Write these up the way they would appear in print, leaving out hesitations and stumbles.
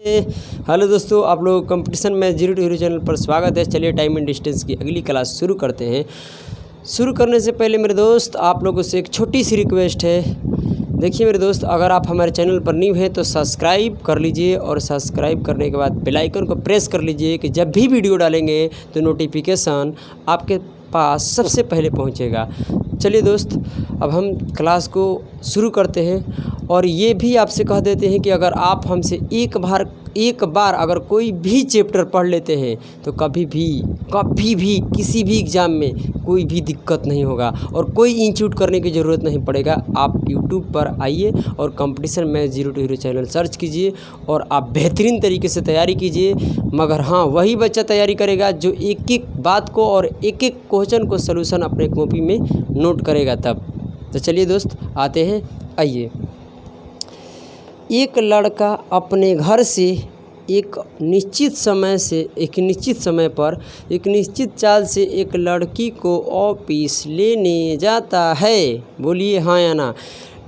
Hello दोस्तों, आप लोग कंपटीशन में जीरो टू हीरो चैनल पर स्वागत है। चलिए टाइम एंड डिस्टेंस की अगली क्लास शुरू करते हैं। शुरू करने से पहले मेरे दोस्त आप लोगों से एक छोटी सी रिक्वेस्ट है। देखिए मेरे दोस्त, अगर आप हमारे चैनल पर न्यू हैं तो सब्सक्राइब कर लीजिए और सब्सक्राइब करने के बाद बेल आइकन को प्रेस कर लीजिए कि जब भी वीडियो डालेंगे तो नोटिफिकेशन आपके पास सबसे पहले पहुंचेगा। चलिए दोस्त, अब हम क्लास को शुरू करते हैं। और ये भी आपसे कह देते हैं कि अगर आप हमसे एक बार अगर कोई भी चैप्टर पढ़ लेते हैं तो कभी भी किसी भी एग्ज़ाम में कोई भी दिक्कत नहीं होगा और कोई इंस्टीट्यूट करने की ज़रूरत नहीं पड़ेगा। आप यूट्यूब पर आइए और कंपटीशन में zero to hero channel search कीजिए और आप बेहतरीन तरीके से तैयारी कीजिए। मगर हाँ, वही बच्चा तैयारी करेगा जो एक एक बात को और एक एक क्वेश्चन को सलूशन अपने कॉपी में नोट करेगा तब। तो चलिए दोस्त आते हैं, आइए। एक लड़का अपने घर से एक निश्चित समय पर एक निश्चित चाल से एक लड़की को ऑफिस लेने जाता है। बोलिए हाँ या ना।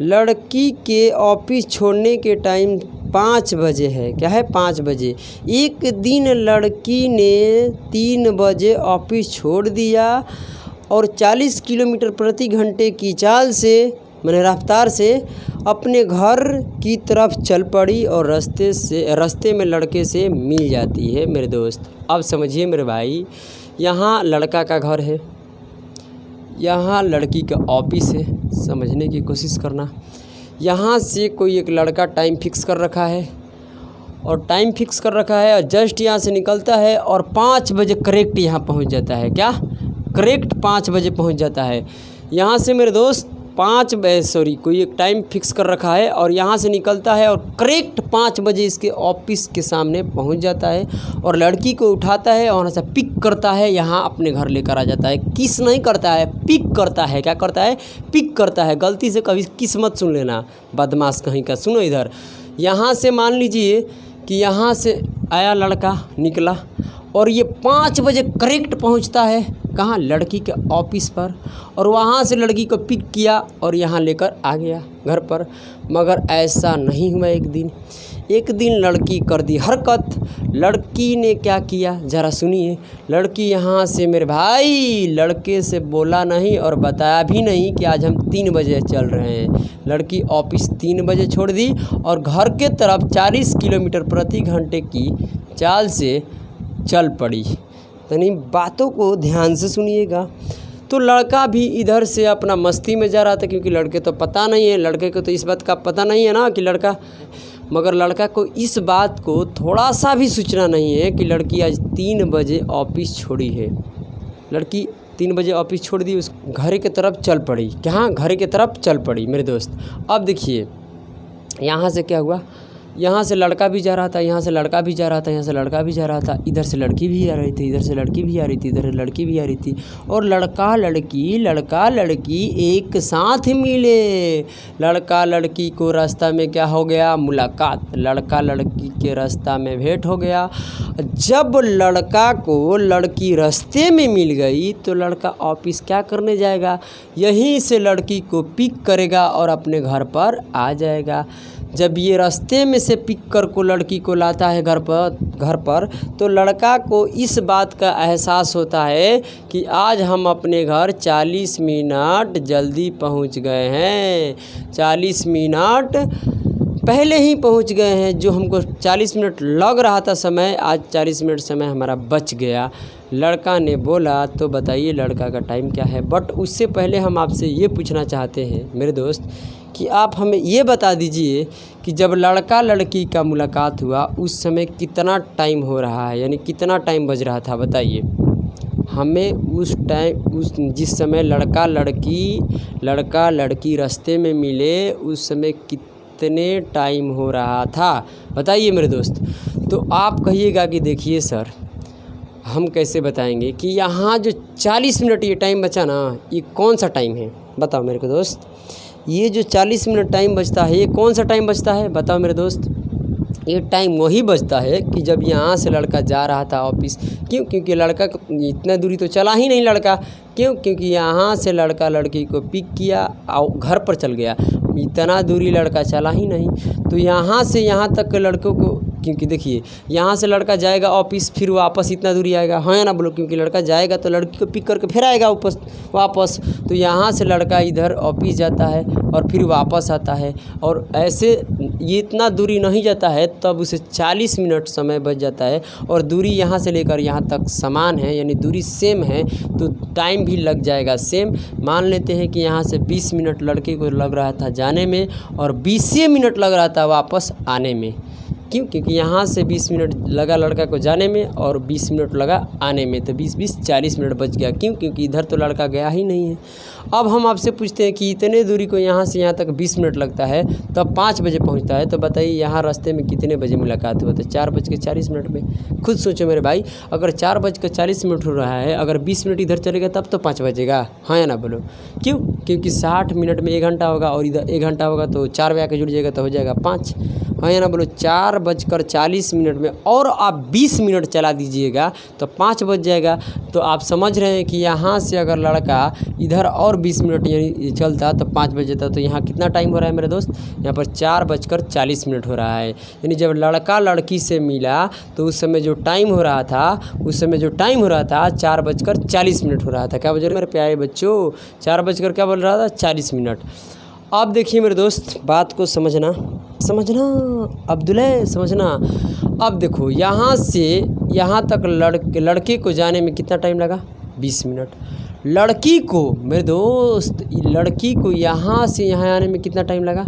लड़की के ऑफिस छोड़ने के टाइम 5 बजे है। क्या है? 5 बजे। एक दिन लड़की ने 3 बजे ऑफिस छोड़ दिया और 40 किलोमीटर प्रति घंटे की चाल से रफ्तार से अपने घर की तरफ चल पड़ी और रास्ते में लड़के से मिल जाती है। मेरे दोस्त अब समझिए मेरे भाई, यहाँ लड़का का घर है, यहाँ लड़की का ऑफिस है। समझने की कोशिश करना। यहाँ से कोई एक लड़का टाइम फिक्स कर रखा है और जस्ट यहाँ से निकलता है और 5 बजे करेक्ट यहाँ पहुँच जाता है। क्या? करेक्ट 5 बजे पहुँच जाता है। यहाँ से मेरे दोस्त कोई एक टाइम फिक्स कर रखा है और यहाँ से निकलता है और करेक्ट 5 बजे इसके ऑफिस के सामने पहुँच जाता है और लड़की को उठाता है और वहाँ से पिक करता है, यहाँ अपने घर लेकर आ जाता है। किस नहीं करता है, पिक करता है। क्या करता है? पिक करता है। गलती से कभी किस मत सुन लेना, बदमाश कहीं का। सुनो इधर, यहाँ से मान लीजिए कि यहाँ से आया लड़का, निकला और ये 5 बजे करेक्ट पहुँचता है कहाँ? लड़की के ऑफिस पर। और वहाँ से लड़की को पिक किया और यहाँ लेकर आ गया घर पर। मगर ऐसा नहीं हुआ। एक दिन लड़की कर दी हरकत। लड़की ने क्या किया ज़रा सुनिए। लड़की यहाँ से मेरे भाई लड़के से बोला नहीं और बताया भी नहीं कि आज हम 3 बजे चल रहे हैं। लड़की ऑफिस 3 बजे छोड़ दी और घर के तरफ 40 किलोमीटर प्रति घंटे की चाल से चल पड़ी। यानी बातों को ध्यान से सुनिएगा। तो लड़का भी इधर से अपना मस्ती में जा रहा था, क्योंकि लड़के को तो इस बात का पता नहीं है ना कि लड़का, मगर लड़का को इस बात को थोड़ा सा भी सूचना नहीं है कि लड़की आज 3 बजे ऑफिस छोड़ी है। लड़की 3 बजे ऑफिस छोड़ दी, उस घर की तरफ चल पड़ी। क्या? घर की तरफ चल पड़ी मेरे दोस्त। अब देखिए यहाँ से क्या हुआ। यहाँ से लड़का भी जा रहा था, यहाँ से लड़का भी जा रहा था, यहाँ से लड़का भी जा रहा था, इधर से लड़की भी आ रही थी, इधर से लड़की भी आ रही थी, इधर से लड़की भी आ रही थी और लड़का लड़की एक साथ मिले। लड़का लड़की को रास्ता में क्या हो गया? मुलाकात। लड़का लड़की के रास्ता में भेंट हो गया। जब लड़का को लड़की रास्ते में मिल गई तो लड़का ऑफिस क्या करने जाएगा? यहीं से लड़की को पिक करेगा और अपने घर पर आ जाएगा। जब ये रास्ते में से पिक कर को लड़की को लाता है घर पर तो लड़का को इस बात का एहसास होता है कि आज हम अपने घर 40 मिनट जल्दी पहुंच गए हैं। 40 मिनट पहले ही पहुंच गए हैं। जो हमको 40 मिनट लग रहा था समय, आज 40 मिनट समय हमारा बच गया। लड़का ने बोला। तो बताइए लड़का का टाइम क्या है? बट उससे पहले हम आपसे ये पूछना चाहते हैं मेरे दोस्त कि आप हमें ये बता दीजिए कि जब लड़का लड़की का मुलाकात हुआ उस समय कितना टाइम हो रहा है, यानी कितना टाइम बज रहा था? बताइए हमें। उस जिस समय लड़का लड़की रास्ते में मिले उस समय कितने टाइम हो रहा था? बताइए मेरे दोस्त। तो आप कहिएगा कि देखिए सर, हम कैसे बताएंगे कि यहाँ जो 40 मिनट ये टाइम बचा ना, ये कौन सा टाइम है? बताओ मेरे को दोस्त। ये जो 40 मिनट टाइम बचता है, ये कौन सा टाइम बचता है? बताओ मेरे दोस्त। ये टाइम वही बचता है कि जब यहाँ से लड़का जा रहा था ऑफिस। क्यों? क्योंकि लड़का इतना दूरी तो चला ही नहीं लड़का। क्यों? क्योंकि यहाँ से लड़का लड़की को पिक किया और घर पर चल गया। इतना दूरी लड़का चला ही नहीं। तो यहाँ से यहाँ तक लड़कों को क्योंकि देखिए यहाँ से लड़का जाएगा ऑफिस, फिर वापस इतना दूरी आएगा, हाँ या ना बोलो, क्योंकि लड़का जाएगा तो लड़की को पिक करके फिर आएगा वापस। तो यहाँ से लड़का इधर ऑफिस जाता है और फिर वापस आता है, और ऐसे ये इतना दूरी नहीं जाता है, तब उसे 40 मिनट समय बच जाता है। और दूरी यहाँ से लेकर यहाँ तक समान है, यानी दूरी सेम है, तो टाइम भी लग जाएगा सेम। मान लेते हैं कि यहाँ से 20 मिनट लड़के को लग रहा था जाने में और 20 मिनट लग रहा था वापस आने में। क्यों? क्योंकि यहाँ से 20 मिनट लगा लड़का को जाने में और 20 मिनट लगा आने में, तो 20-20 40 मिनट बच गया। क्यों? क्योंकि इधर तो लड़का गया ही नहीं है। अब हम आपसे पूछते हैं कि इतने दूरी को यहाँ से यहाँ तक 20 मिनट लगता है, तब 5 बजे पहुँचता है, तो बताइए यहाँ रास्ते में कितने बजे मुलाकात हुआ? तो 4:40 में। खुद सोचो मेरे भाई, अगर 4:40 हो रहा है, अगर 20 मिनट इधर चलेगा तब तो 5 बजेगा, हाँ या ना बोलो? क्यों? क्योंकि 60 मिनट में 1 घंटा होगा और इधर 1 घंटा होगा, तो 4 बजे आके जुड़ जाएगा तो हो जाएगा 5, हाँ या ना बोलो? 4:40 में और आप 20 मिनट चला दीजिएगा तो 5 बज जाएगा। तो आप समझ रहे हैं कि यहाँ से अगर लड़का इधर और 20 मिनट यानी चलता तो 5 बज जाता। तो यहाँ कितना टाइम हो रहा है मेरे दोस्त? यहाँ पर 4:40 हो रहा है। यानी जब लड़का लड़की से मिला तो उस समय जो टाइम हो रहा था 4:40 हो रहा था। क्या बोल रहे मेरे प्यारे बच्चों? 4 क्या बोल रहा था? 40 मिनट। अब देखिए मेरे दोस्त, बात को समझना अब्दुल्ला, समझना। अब देखो यहाँ से यहाँ तक लड़के को जाने में कितना टाइम लगा? 20 मिनट। लड़की को मेरे दोस्त, लड़की को यहाँ से यहाँ आने में कितना टाइम लगा?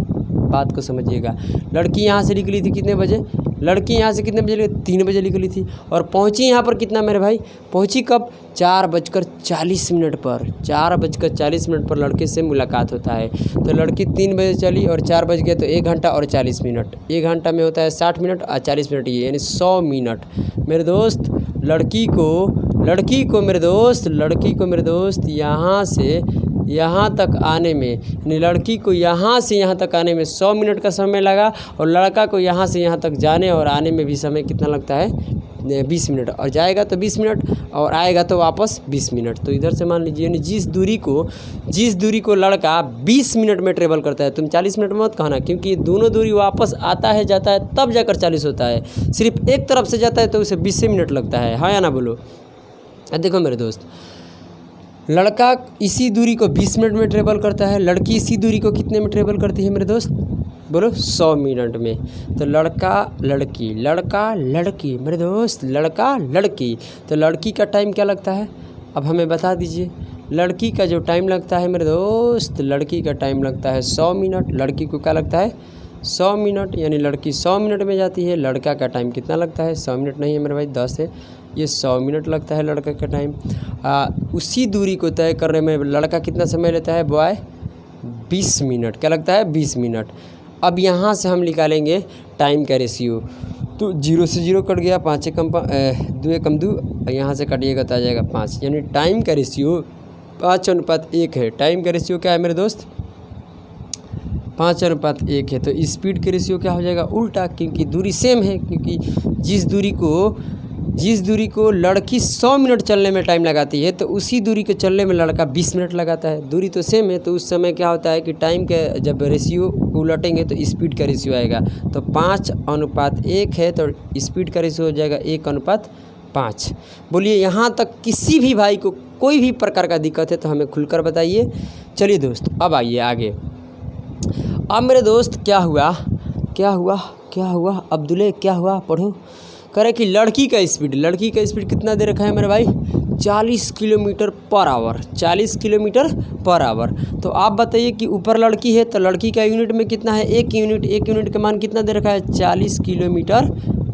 बात को समझिएगा। लड़की यहाँ से निकली थी कितने बजे? लड़की यहाँ से कितने बजे? 3 बजे निकली थी, और पहुँची यहाँ पर कितना मेरे भाई? पहुँची कब? 4:40 पर। 4:40 पर लड़के से मुलाकात होता है। तो लड़की 3 बजे चली और 4 बज गए, तो 1 घंटा और 40 मिनट। 1 घंटा में होता है 60 मिनट और 40 मिनट ये, यानी 100 मिनट। मेरे दोस्त लड़की को मेरे दोस्त यहाँ से यहाँ तक आने में, यानी लड़की को यहाँ से यहाँ तक आने में 100 मिनट का समय लगा, और लड़का को यहाँ से यहाँ तक जाने और आने में भी समय कितना लगता है? 20 मिनट। और जाएगा तो 20 मिनट और आएगा तो वापस 20 मिनट। तो इधर से मान लीजिए, यानी जिस दूरी को लड़का 20 मिनट में ट्रेवल करता है, तुम 40 मिनट में मत कहना, क्योंकि दोनों दूरी वापस आता है जाता है तब जाकर 40 होता है। सिर्फ एक तरफ से जाता है तो उसे 20 मिनट लगता है, हाँ या ना बोलो? देखो मेरे दोस्त, लड़का इसी दूरी को 20 मिनट में ट्रेवल करता है, लड़की इसी दूरी को कितने में ट्रेवल करती है मेरे दोस्त? बोलो 100 मिनट में। तो लड़का लड़की मेरे दोस्त, लड़का लड़की, तो लड़की का टाइम क्या लगता है? अब हमें बता दीजिए। लड़की का जो टाइम लगता है मेरे दोस्त, लड़की का टाइम लगता है 100 मिनट। लड़की को क्या लगता है? 100 मिनट, यानी लड़की 100 मिनट में जाती है। लड़का का टाइम कितना लगता है? 100 मिनट नहीं है मेरे भाई, 10 है, ये 100 मिनट लगता है लड़का का टाइम। उसी दूरी को तय करने में लड़का कितना समय लेता है बॉय? 20 मिनट। क्या लगता है? 20 मिनट। अब यहाँ से हम निकालेंगे टाइम का रेशियो, तो 0 से 0 कट गया, 5 से कम 2 कम 2, यहाँ से कटिएगा तो आ जाएगा 5, यानी टाइम का रेशियो 5:1 है। टाइम का रेशियो क्या है मेरे दोस्त? 5:1 है। तो स्पीड के रेशियो क्या हो जाएगा? उल्टा, क्योंकि दूरी सेम है। क्योंकि जिस दूरी को लड़की 100 मिनट चलने में टाइम लगाती है, तो उसी दूरी को चलने में लड़का 20 मिनट लगाता है। दूरी तो सेम है, तो उस समय क्या होता है कि टाइम के जब रेशियो उलटेंगे तो स्पीड का रेशियो आएगा। तो 5:1 है, तो स्पीड का रेशियो हो जाएगा 1:5। बोलिए यहाँ तक किसी भी भाई को कोई भी प्रकार का दिक्कत है तो हमें खुलकर बताइए। चलिए दोस्त, अब आइए आगे। अब मेरे दोस्त क्या हुआ अब्दुल्ले, क्या हुआ? पढ़ो। करे कि लड़की का स्पीड कितना दे रखा है मेरे भाई? 40 kilometre per hour. 40 kilometre per hour. तो आप बताइए कि ऊपर लड़की है तो लड़की का यूनिट में कितना है? 1 यूनिट का मान कितना दे रखा है? 40 kilometre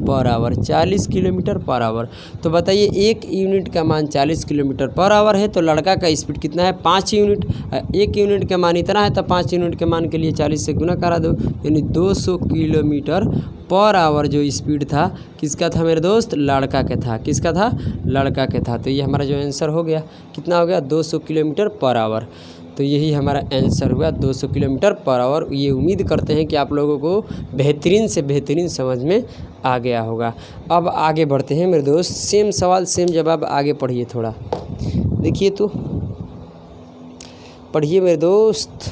per hour. 40 kilometre per hour. तो बताइए 1 यूनिट का मान 40 किलोमीटर पर आवर है, तो लड़का का स्पीड कितना है? 5 यूनिट। 1 यूनिट का मान इतना है, तो 5 यूनिट के मान के लिए 40 से गुना करा दो, यानी 200 किलोमीटर पर आवर जो स्पीड था किसका था मेरे दोस्त? लड़का का था। किसका था? लड़का का था। तो ये हमारा जो आंसर हो गया, कितना हो गया? 200 किलोमीटर पर आवर। तो यही हमारा आंसर हुआ, 200 किलोमीटर पर आवर। ये उम्मीद करते हैं कि आप लोगों को बेहतरीन से बेहतरीन समझ में आ गया होगा। अब आगे बढ़ते हैं मेरे दोस्त, सेम सवाल सेम जवाब। आगे पढ़िए, थोड़ा देखिए तो पढ़िए मेरे दोस्त।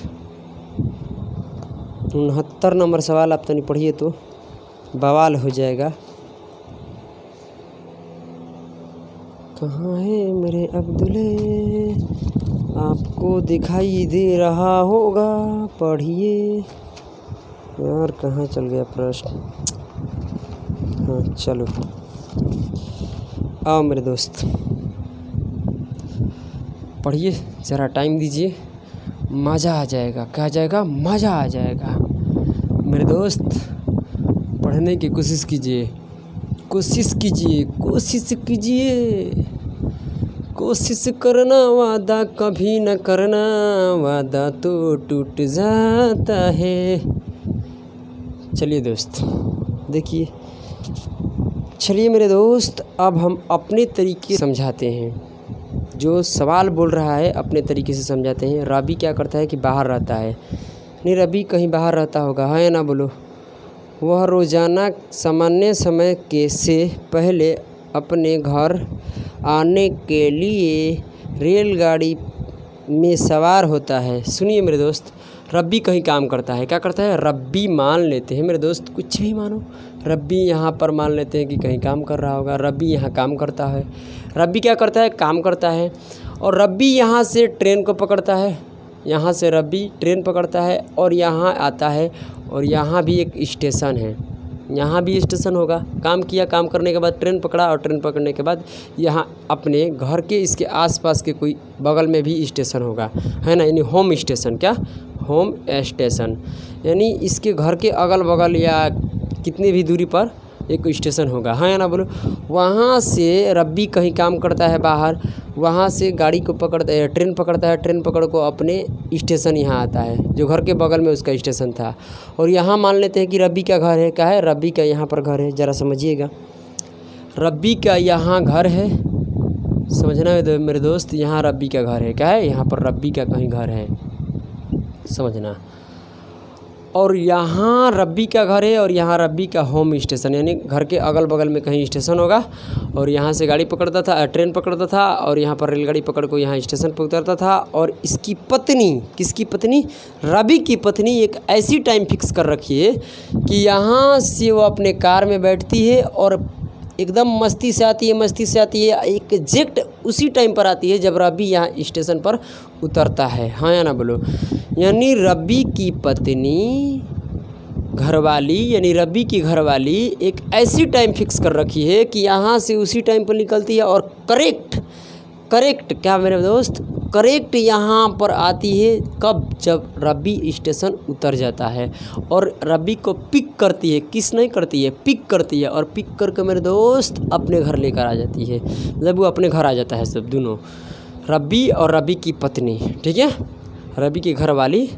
69 नंबर सवाल आप तो नहीं पढ़िए तो बवाल हो जाएगा। कहाँ है मेरे अब्दुल्ले, आपको दिखाई दे रहा होगा, पढ़िए। यार कहाँ चल गया प्रश्न। हाँ चलो आओ मेरे दोस्त, पढ़िए, ज़रा टाइम दीजिए, मज़ा आ जाएगा। क्या आ जाएगा? मज़ा आ जाएगा मेरे दोस्त। पढ़ने की कोशिश कीजिए, कोशिश कीजिए, कोशिश कीजिए। कोशिश करना, वादा कभी न करना, वादा तो टूट जाता है। चलिए दोस्त देखिए, चलिए मेरे दोस्त, अब हम अपने तरीके समझाते हैं। जो सवाल बोल रहा है अपने तरीके से समझाते हैं। रवि क्या करता है कि बाहर रहता है। नहीं, रवि कहीं बाहर रहता होगा, है ना? बोलो। वह रोज़ाना सामान्य समय के से पहले अपने घर आने के लिए रेलगाड़ी में सवार होता है। सुनिए मेरे दोस्त, रब्बी कहीं काम करता है। क्या करता है? रब्बी मान लेते हैं मेरे दोस्त, कुछ भी मानो। रब्बी यहाँ पर मान लेते हैं कि कहीं काम कर रहा होगा। रब्बी यहाँ काम करता है। रब्बी क्या करता है? काम करता है। और रब्बी यहाँ से ट्रेन को पकड़ता है। यहाँ से रब्बी ट्रेन पकड़ता है और यहाँ आता है। और यहाँ भी एक स्टेशन है, यहाँ भी स्टेशन होगा। काम किया, काम करने के बाद ट्रेन पकड़ा, और ट्रेन पकड़ने के बाद यहाँ अपने घर के इसके आसपास के कोई बगल में भी स्टेशन होगा, है ना? यानी होम स्टेशन। क्या? होम स्टेशन, यानी इसके घर के अगल बगल या कितनी भी दूरी पर एक स्टेशन होगा, है ना? बोलो। वहाँ से रब्बी कहीं काम करता है बाहर, वहाँ से गाड़ी को पकड़ता है, ट्रेन पकड़ता है। ट्रेन पकड़ को अपने स्टेशन यहाँ आता है, जो घर के बगल में उसका स्टेशन था। और यहाँ मान लेते हैं कि रब्बी का घर है। क्या है? रब्बी का यहाँ पर घर है। ज़रा समझिएगा, रब्बी का यहाँ घर है। समझना मेरे दोस्त, यहाँ रब्बी का घर है। क्या है? यहाँ पर रब्बी का कहीं घर है, समझना। और यहाँ रब्बी का घर है और यहाँ रब्बी का होम स्टेशन, यानी घर के अगल बगल में कहीं स्टेशन होगा। और यहाँ से गाड़ी पकड़ता था, ट्रेन पकड़ता था, और यहाँ पर रेलगाड़ी पकड़ को यहाँ स्टेशन पर उतरता था। और इसकी पत्नी, किसकी पत्नी? रवि की पत्नी एक ऐसी टाइम फिक्स कर रखी है कि यहाँ से वो अपने कार में बैठती है और एकदम मस्ती से आती है, मस्ती से आती है। एक एग्जैक्ट उसी टाइम पर आती है जब रब्बी यहाँ स्टेशन पर उतरता है, हाँ या ना? बोलो। यानी रब्बी की पत्नी, घरवाली, यानी रब्बी की घरवाली एक ऐसी टाइम फिक्स कर रखी है कि यहाँ से उसी टाइम पर निकलती है और करेक्ट क्या मेरे दोस्त, करेक्ट यहाँ पर आती है। कब? जब रब्बी स्टेशन उतर जाता है और रब्बी को पिक करती है। किस नहीं करती है? पिक करती है। और पिक करके मेरे दोस्त अपने घर लेकर आ जाती है। जब वो अपने घर आ जाता है, सब दोनों, रब्बी और रब्बी की पत्नी, ठीक है, रब्बी की घर वाली।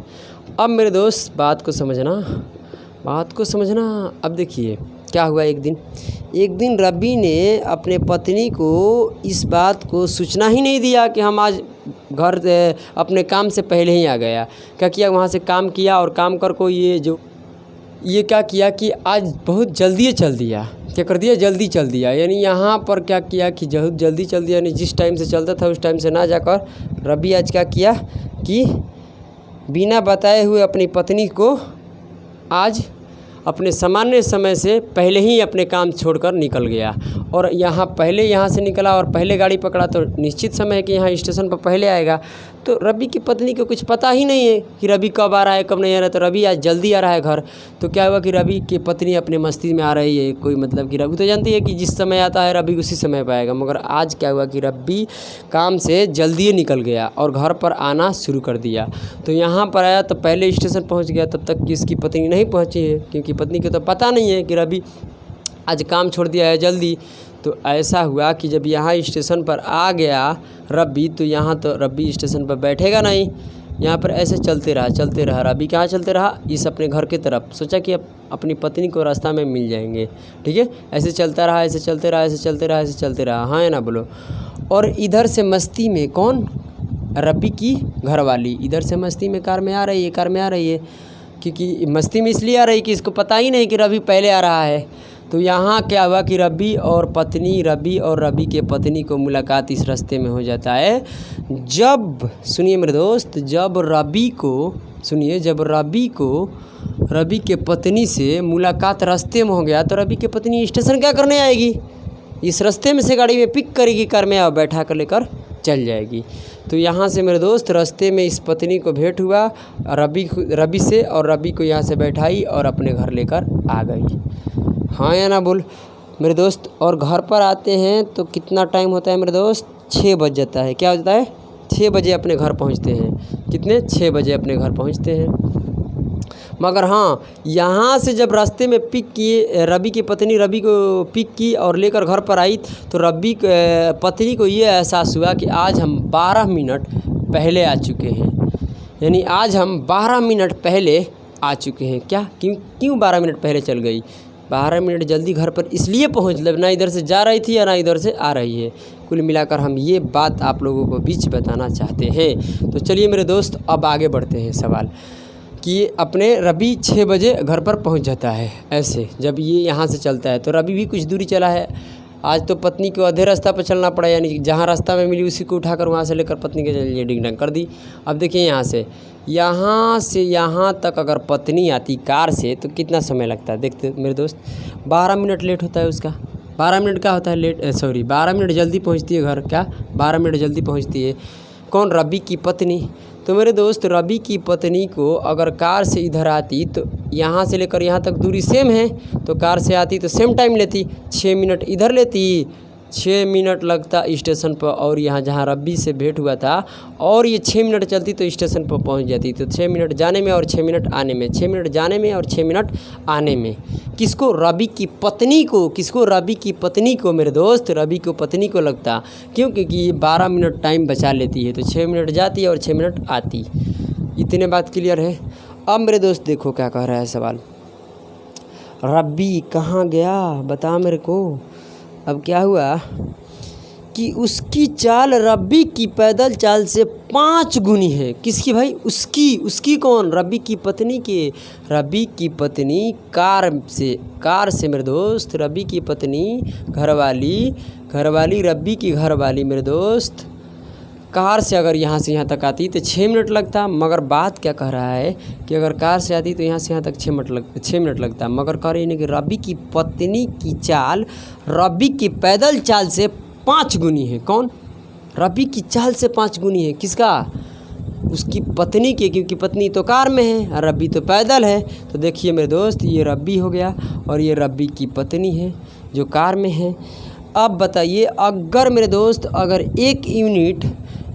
अब मेरे दोस्त बात को समझना। अब देखिए क्या हुआ। एक दिन रब्बी ने अपने पत्नी को इस बात को सूचना ही नहीं दिया कि हम आज घर अपने काम से पहले ही आ गया। क्या किया? वहाँ से काम किया और काम कर को ये क्या किया कि आज बहुत जल्दी चल दिया। क्या कर दिया? जल्दी चल दिया। यानी यहाँ पर क्या किया कि जल्दी चल दिया, यानी जिस टाइम से चलता था उस टाइम से ना जाकर रब्बी आज क्या किया कि बिना बताए हुए अपनी पत्नी को आज अपने सामान्य समय से पहले ही अपने काम छोड़कर निकल गया। और यहाँ से निकला और पहले गाड़ी पकड़ा, तो निश्चित समय है कि यहाँ स्टेशन पर पहले आएगा। तो रब्बी की पत्नी को कुछ पता ही नहीं है कि रब्बी कब आ रहा है, कब नहीं आ रहा है। तो रब्बी आज जल्दी आ रहा है घर। तो क्या हुआ कि रब्बी की पत्नी अपने मस्ती में आ रही है। कोई मतलब कि रब्बी तो जानती है कि जिस समय आता है रब्बी उसी समय पर आएगा। मगर आज क्या हुआ कि रब्बी काम से जल्दी निकल गया और घर पर आना शुरू कर दिया। तो यहाँ पर आया तो पहले स्टेशन पहुँच गया, तब तक कि इसकी पत्नी नहीं पहुँची है, क्योंकि पत्नी को तो पता नहीं है कि रब्बी आज काम छोड़ दिया है जल्दी। तो ऐसा हुआ कि जब यहाँ स्टेशन पर आ गया रब्बी, तो यहाँ तो रब्बी स्टेशन पर बैठेगा नहीं। यहाँ पर ऐसे चलते रहा। रब्बी कहाँ चलते रहा? इस अपने घर की तरफ। सोचा कि अपनी पत्नी को रास्ता में मिल जाएंगे, ठीक है। ऐसे चलता रहा, ऐसे चलते रहा, हाँ या ना? बोलो। और इधर से मस्ती में कौन? रब्बी की घरवाली इधर से मस्ती में कार में आ रही है। क्योंकि मस्ती में इसलिए आ रही कि इसको पता ही नहीं कि रब्बी पहले आ रहा है। तो यहाँ क्या हुआ कि रब्बी और रब्बी के पत्नी को मुलाकात इस रास्ते में हो जाता है। जब सुनिए मेरे दोस्त, जब रब्बी को रब्बी के पत्नी से मुलाकात रास्ते में हो गया, तो रब्बी की पत्नी स्टेशन क्या करने आएगी? इस रास्ते में से गाड़ी में पिक करेगी कार में और बैठा कर लेकर चल जाएगी। तो यहाँ से मेरे दोस्त रास्ते में इस पत्नी को भेंट हुआ रवि से, और रवि को यहाँ से बैठाई और अपने घर लेकर आ गई। हाँ या ना बोल मेरे दोस्त। और घर पर आते हैं तो कितना टाइम होता है मेरे दोस्त, 6 बज जाता है। क्या हो जाता है, 6 बजे अपने घर पहुँचते हैं। कितने, 6 बजे अपने घर पहुँचते हैं। मगर हाँ, यहाँ से जब रास्ते में पिक किए, रवि की पत्नी रवि को पिक की और लेकर घर पर आई, तो रवि पत्नी को ये एहसास हुआ कि आज हम 12 मिनट पहले आ चुके हैं। यानी आज हम 12 मिनट पहले आ चुके हैं। क्या, क्यों 12 मिनट पहले चल गई? 12 मिनट जल्दी घर पर इसलिए पहुँच, ना इधर से जा रही थी या ना इधर से आ रही है। कुल मिलाकर हम ये बात आप लोगों को बीच बताना चाहते हैं। तो चलिए मेरे दोस्त, अब आगे बढ़ते हैं सवाल कि अपने रवि 6 बजे घर पर पहुंच जाता है। ऐसे जब ये यहाँ से चलता है तो रवि भी कुछ दूरी चला है। आज तो पत्नी को आधे रास्ता पर चलना पड़ा, यानी जहाँ रास्ता में मिली उसी को उठाकर वहाँ से लेकर पत्नी के लिए डिंग डंग कर दी। अब देखिए यहाँ से यहाँ तक अगर पत्नी आती कार से तो कितना समय लगता है, देखते मेरे दोस्त। 12 मिनट लेट होता है उसका। 12 मिनट का होता है लेट, 12 मिनट जल्दी पहुँचती है घर। क्या, 12 मिनट जल्दी पहुँचती है कौन, रवि की पत्नी। तो मेरे दोस्त रवि की पत्नी को अगर कार से इधर आती तो यहाँ से लेकर यहाँ तक दूरी सेम है, तो कार से आती तो सेम टाइम लेती, 6 मिनट इधर लेती, 6 मिनट लगता स्टेशन पर। और यहाँ जहाँ रवि से भेंट हुआ था और ये 6 मिनट चलती तो स्टेशन पर पहुँच जाती। तो 6 मिनट जाने में और 6 मिनट आने में, 6 मिनट जाने में और 6 मिनट आने में। किसको, रवि की पत्नी को। किसको, रवि की पत्नी को मेरे दोस्त, रवि को पत्नी को लगता। क्यों, क्योंकि ये 12 मिनट टाइम बचा लेती है, तो 6 मिनट जाती है और 6 मिनट आती। इतने बात क्लियर है। अब मेरे दोस्त देखो क्या कह रहा है सवाल, रवि कहाँ गया बता मेरे को। अब क्या हुआ कि उसकी चाल रवि की पैदल चाल से 5 गुनी है। किसकी भाई, उसकी कौन, रवि की पत्नी के। रवि की पत्नी कार से मेरे दोस्त, रवि की पत्नी घरवाली रवि की घरवाली मेरे दोस्त, कार से अगर यहाँ से यहाँ तक आती तो 6 मिनट लगता। मगर बात क्या कह रहा है कि अगर कार से आती तो यहाँ से यहाँ तक 6 मिनट लगता। मगर कह रही है कि रवि की पत्नी की चाल रवि की पैदल चाल से 5 गुनी है। कौन, रवि की चाल से 5 गुनी है। किसका, उसकी पत्नी के, क्योंकि पत्नी तो कार में है और रवि तो पैदल है। तो देखिए मेरे दोस्त, ये रवि हो गया और ये रवि की पत्नी है जो कार में है। अब बताइए, अगर मेरे दोस्त अगर 1 यूनिट,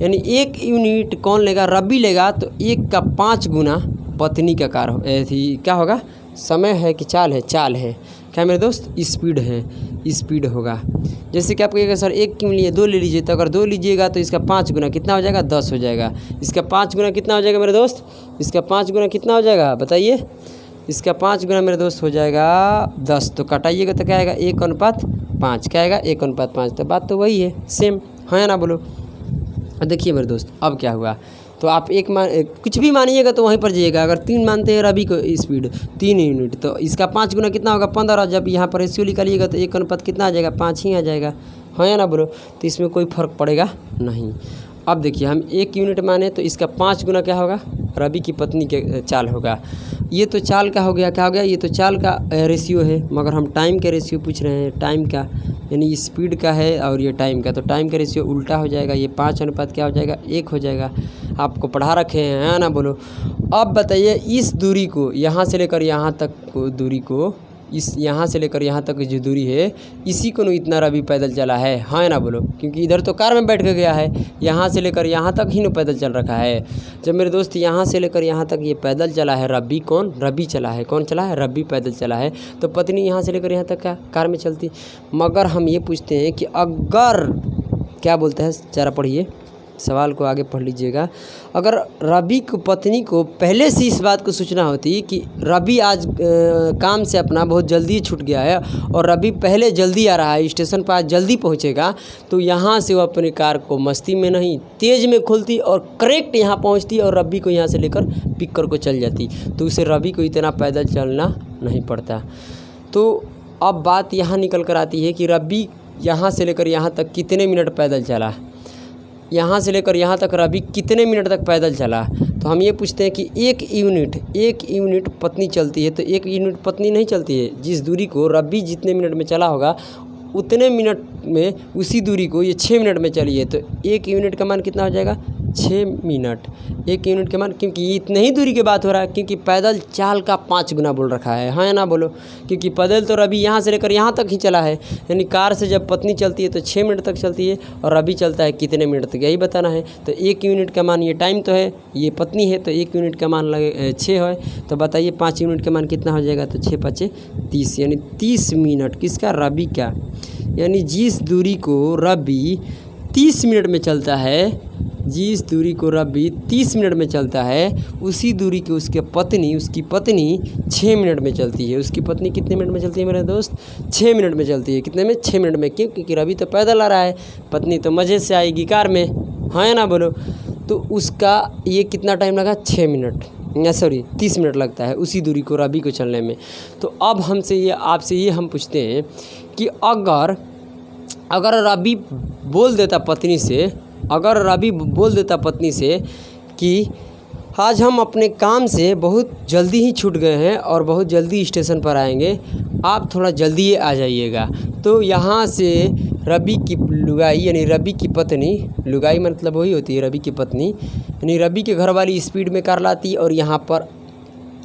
यानी 1 यूनिट कौन लेगा, रवि लेगा, तो 1 का 5 गुना पत्नी का कार क्या होगा, समय है कि चाल है, चाल है। क्या मेरे दोस्त, स्पीड है, स्पीड होगा। जैसे कि आप कहिएगा सर 1 क्यों लिए, 2 ले लीजिए, तो अगर 2 लीजिएगा तो इसका 5 गुना कितना हो जाएगा, 10 हो जाएगा। इसका 5 गुना कितना हो जाएगा मेरे दोस्त, इसका 5 गुना कितना हो जाएगा बताइए। इसका 5 गुना मेरे दोस्त हो जाएगा 10। तो कटाइएगा तो क्या आएगा, 1:5। क्या आएगा, 1:5। तो बात तो वही है, सेम। हाँ या ना बोलो। देखिए मेरे दोस्त, अब क्या हुआ, तो आप कुछ भी मानिएगा तो वहीं पर जाइएगा। अगर 3 मानते हैं रवि को स्पीड 3 यूनिट, तो इसका 5 गुना कितना होगा, 15। जब यहाँ पर रेशियो निकालिएगा तो 1:5 कितना आ जाएगा, 5 ही आ जाएगा। हाँ या ना बोलो। तो इसमें कोई फ़र्क पड़ेगा नहीं। अब देखिए, हम 1 यूनिट माने तो इसका 5 गुना क्या होगा, रवि की पत्नी के चाल होगा। ये तो चाल का हो गया, क्या हो गया, ये तो चाल का रेशियो है। मगर हम टाइम के रेशियो पूछ रहे हैं, टाइम का, यानी स्पीड का है और ये टाइम का। तो टाइम का रेशियो उल्टा हो जाएगा, ये 5 अनुपात क्या हो जाएगा, 1 हो जाएगा। आपको पढ़ा रखे हैं, है ना बोलो। अब बताइए, इस दूरी को यहाँ से लेकर यहाँ तक दूरी को, यहाँ से लेकर यहाँ तक जो दूरी है, इसी को इतना रवि पैदल चला है। हाँ ना बोलो, क्योंकि इधर तो कार में बैठ के गया है, यहाँ से लेकर यहाँ तक ही पैदल चल रखा है। जब मेरे दोस्त यहाँ से लेकर यहाँ तक ये पैदल चला है, रवि चला है। कौन चला है, रवि पैदल चला है। तो पत्नी यहाँ से लेकर यहाँ तक क्या कार में चलती। मगर हम ये पूछते हैं कि अगर, क्या बोलते हैं, जरा पढ़िए सवाल को, आगे पढ़ लीजिएगा। अगर रवि की पत्नी को पहले से इस बात को सूचना होती कि रवि आज काम से अपना बहुत जल्दी छूट गया है और रवि पहले जल्दी आ रहा है, स्टेशन पर आज जल्दी पहुंचेगा, तो यहाँ से वो अपनी कार को मस्ती में नहीं तेज़ में खोलती और करेक्ट यहाँ पहुँचती और रवि को यहाँ से लेकर पिक कर को चल जाती। तो उसे रवि को इतना पैदल चलना नहीं पड़ता। तो अब बात यहाँ निकल कर आती है कि रवि यहाँ से लेकर यहाँ तक कितने मिनट पैदल चला, यहाँ से लेकर यहाँ तक रवि कितने मिनट तक पैदल चला। तो हम ये पूछते हैं कि 1 यूनिट पत्नी चलती है, तो 1 यूनिट पत्नी नहीं चलती है। जिस दूरी को रवि जितने मिनट में चला होगा उतने मिनट में उसी दूरी को ये 6 मिनट में चली है, तो 1 यूनिट का मान कितना हो जाएगा 6 मिनट। 1 यूनिट के मान, क्योंकि ये इतनी ही दूरी की बात हो रहा है, क्योंकि पैदल चाल का 5 गुना बोल रखा है, हाँ या ना बोलो। क्योंकि पैदल तो रवि यहाँ से लेकर यहाँ तक ही चला है, यानी कार से जब पत्नी चलती है तो 6 मिनट तक चलती है, और रवि चलता है कितने मिनट तक, यही बताना है। तो 1 यूनिट का मान, ये टाइम तो है, ये पत्नी है, तो 1 यूनिट का मान लगे 6 है, तो बताइए 5 यूनिट का मान कितना हो जाएगा, तो 6 5 30, यानी 30 मिनट किसका, रवि का। यानी जिस दूरी को रवि 30 मिनट में चलता है, जिस दूरी को रवि 30 मिनट में चलता है, उसी दूरी की उसकी पत्नी 6 मिनट में चलती है। उसकी पत्नी कितने मिनट में चलती है मेरे दोस्त, 6 मिनट में चलती है। कितने में, 6 मिनट में। क्यों, क्योंकि रवि तो पैदल आ रहा है, पत्नी तो मज़े से आएगी कार में, हाँ या ना बोलो। तो उसका ये कितना टाइम लगा, 6 मिनट, या सॉरी 30 मिनट लगता है उसी दूरी को रवि को चलने में। तो अब आपसे ये हम पूछते हैं कि अगर रवि बोल देता पत्नी से, कि आज हम अपने काम से बहुत जल्दी ही छूट गए हैं और बहुत जल्दी स्टेशन पर आएंगे, आप थोड़ा जल्दी ही आ जाइएगा, तो यहाँ से रवि की लुगाई यानी रवि की पत्नी, लुगाई मतलब वही होती है रवि की पत्नी, यानी रवि के घर वाली स्पीड में कार लाती और यहाँ पर